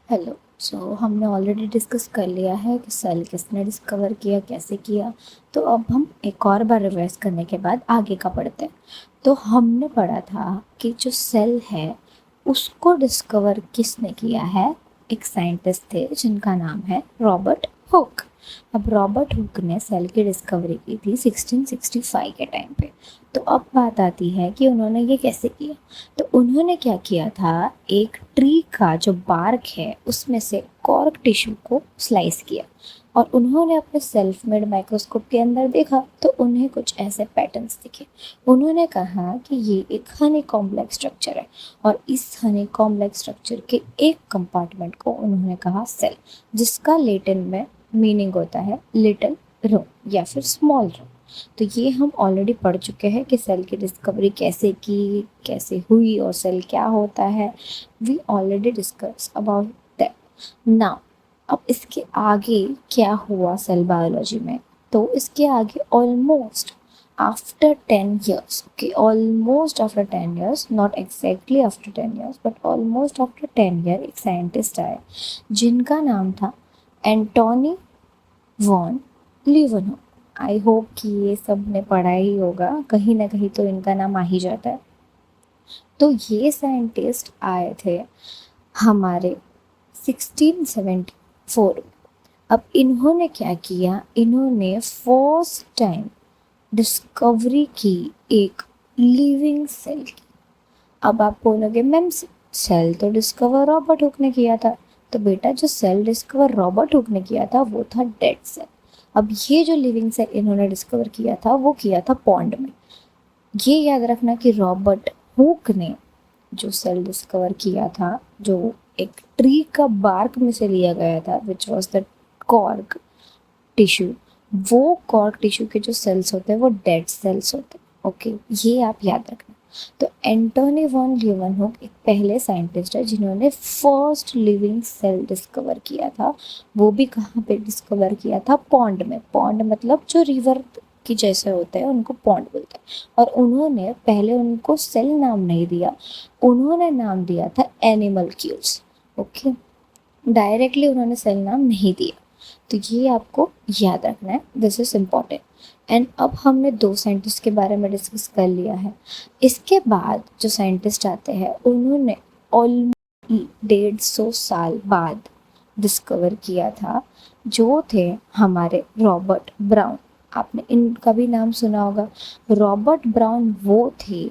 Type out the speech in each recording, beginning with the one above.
Hello. हमने already discuss कर लिया है कि सेल किसने डिस्कवर किया, कैसे किया। तो अब हम एक और बार रिवाइज करने के बाद आगे का पढ़ते हैं। तो हमने पढ़ा था कि जो सेल है उसको डिस्कवर किसने किया है। एक साइंटिस्ट थे जिनका नाम है रॉबर्ट हुक। अब रॉबर्ट हुक ने सेल की डिस्कवरी की थी 1665 के टाइम पे। तो अब बात आती है कि उन्होंने ये कैसे किया। तो उन्होंने क्या किया था, एक ट्री का जो बार्क है उसमें से कॉर्क टिश्यू को स्लाइस किया और उन्होंने अपने सेल्फ मेड माइक्रोस्कोप के अंदर देखा तो उन्हें कुछ ऐसे पैटर्न्स दिखे। उन्होंने कहा कि ये एक हनी कॉम्प्लेक्स स्ट्रक्चर है और इस हनी कॉम्प्लेक्स स्ट्रक्चर के एक कंपार्टमेंट को उन्होंने कहा सेल, जिसका लैटिन में मीनिंग होता है लिटिल रूम या फिर स्मॉल रूम। तो ये हम ऑलरेडी पढ़ चुके हैं कि सेल की डिस्कवरी कैसे की, कैसे हुई और सेल क्या होता है। We already discuss about that now. अब इसके आगे क्या हुआ सेल बायोलॉजी में, तो इसके आगे almost after 10 years, okay, almost after 10 years, not exactly after 10 years but almost after 10 year, एक साइंटिस्ट आए जिनका नाम था एंटोनी वॉन लीवनहोक। आई होप कि ये सब ने पढ़ा ही होगा, कहीं ना कहीं तो इनका नाम आ ही जाता है। तो ये साइंटिस्ट आए थे हमारे 1674 में। अब इन्होंने क्या किया, इन्होंने फर्स्ट टाइम डिस्कवरी की एक लिविंग सेल की। अब आप बोलोगे मैम सेल तो डिस्कवर रॉबर्ट हुक ने किया था। तो बेटा जो सेल डिस्कवर रॉबर्ट हुक ने किया था वो था डेड सेल। अब ये जो लिविंग सेल इन्होंने डिस्कवर किया था वो किया था पॉन्ड में। ये याद रखना कि रॉबर्ट हुक ने जो सेल डिस्कवर किया था, जो एक ट्री का बार्क में से लिया गया था which was the cork tissue, वो कॉर्क टिश्यू के जो सेल्स होते हैं वो डेड सेल्स होते हैं। ओके, ये आप याद रखना। तो एंटोनी वॉन लीवनहुक एक पहले साइंटिस्ट है जिन्होंने फर्स्ट लिविंग सेल डिस्कवर किया था। वो भी कहाँ पे डिस्कवर किया था, पॉन्ड में। पॉन्ड मतलब जो रिवर की जैसे होते हैं उनको पॉन्ड बोलते हैं। और उन्होंने पहले उनको सेल नाम नहीं दिया, उन्होंने नाम दिया था एनिमल्क्यूल्स। ओके, डायरेक्टली उन्होंने सेल नाम नहीं दिया। तो ये आपको याद रखना है, दिस इज इम्पॉर्टेंट। एंड अब हमने दो साइंटिस्ट के बारे में डिस्कस कर लिया है। इसके बाद जो साइंटिस्ट आते हैं उन्होंने ऑलमोस्ट 150 साल बाद डिस्कवर किया था, जो थे हमारे रॉबर्ट ब्राउन। आपने इनका भी नाम सुना होगा। रॉबर्ट ब्राउन वो थे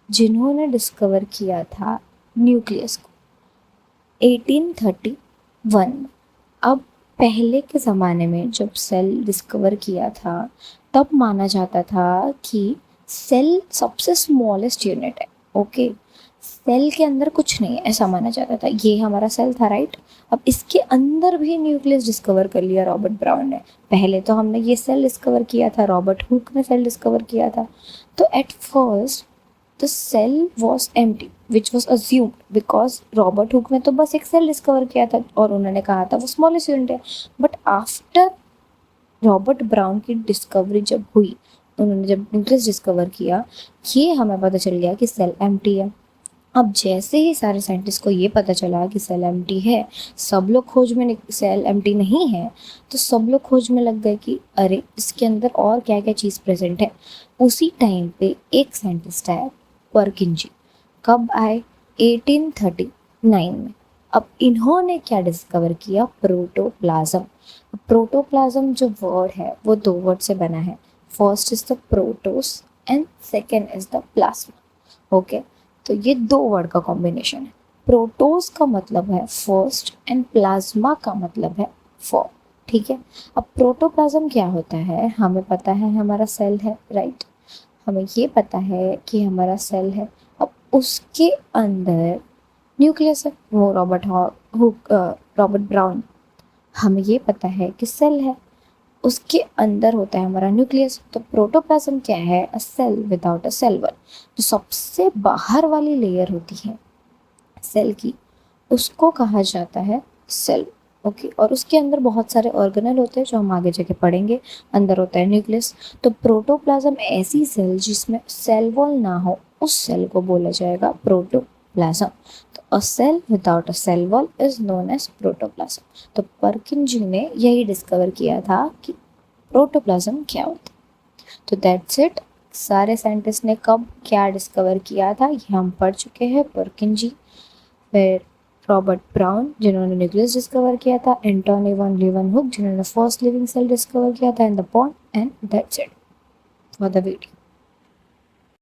जिन्होंने डिस्कवर किया था न्यूक्लियस को 1831 में। अब पहले के ज़माने में जब सेल डिस्कवर किया था तब माना जाता था कि सेल सबसे स्मॉलेस्ट यूनिट है। ओके, सेल के अंदर कुछ नहीं है ऐसा माना जाता था। ये हमारा सेल था, राइट। अब इसके अंदर भी न्यूक्लियस डिस्कवर कर लिया रॉबर्ट ब्राउन ने। पहले तो हमने ये सेल डिस्कवर किया था, रॉबर्ट हुक ने सेल डिस्कवर किया था। तो at first the cell was empty which was assumed because Robert Hooke ने तो बस एक सेल डिस्कवर किया था और उन्होंने कहा था वो स्मॉलेस्ट यूनिट है। बट आफ्टर रॉबर्ट ब्राउन की डिस्कवरी जब हुई, उन्होंने जब न्यूक्लियस डिस्कवर किया, ये हमें पता चल गया कि सेल एम्प्टी है। अब जैसे ही सारे साइंटिस्ट को ये पता चला कि सेल एम्प्टी है, सब लोग खोज में सेल एम्प्टी नहीं है, तो सब लोग खोज में लग गए कि अरे इसके अंदर और क्या क्या चीज़ प्रेजेंट है। उसी टाइम पे एक साइंटिस्ट आया, परकिंजी। कब आए, 1839 में। अब इन्होंने क्या डिस्कवर किया, प्रोटोप्लाज्म। प्रोटोप्लाज्म जो वर्ड है वो दो वर्ड से बना है। First is the protos and second is the plasma. Okay, तो ये दो वर्ड का कॉम्बिनेशन है। प्रोटोस का मतलब है फर्स्ट एंड प्लाज्मा का मतलब है फॉर्म। ठीक है। अब प्रोटोप्लाज्म क्या होता है, हमें पता है हमारा सेल है, राइट। हमें ये पता है कि हमारा सेल है। अब उसके अंदर न्यूक्लियस है, वो रॉबर्ट ब्राउन। हमें ये पता है कि सेल है, उसके अंदर होता है हमारा न्यूक्लियस। तो प्रोटोप्लाज्म क्या है, a cell without a cell wall. जो सबसे बाहर वाली लेयर होती है सेल की, उसको कहा जाता है सेल। ओके, और उसके अंदर बहुत सारे ऑर्गेनल होते हैं जो हम आगे जाके पढ़ेंगे। अंदर होता है न्यूक्लियस। तो प्रोटोप्लाज्म ऐसी सेल जिसमें सेल वॉल ना हो, उस सेल को बोला जाएगा प्रोटोप्लाज्म। तो a cell without a cell wall is known as protoplasm. तो पर्किंजी ने यही डिस्कवर किया था कि प्रोटोप्लाज्म क्या होता है। तो दैट्स इट। सारे साइंटिस्ट ने कब क्या डिस्कवर किया था ये हम पढ़ चुके हैं। पर्किंजी, फिर रॉबर्ट ब्राउन जिन्होंने न्यूक्लियस डिस्कवर किया था, एंटोनी वन लीeuwenhoek जिन्होंने फर्स्ट लिविंग सेल डिस्कवर किया था in the pond, and that's it for the video.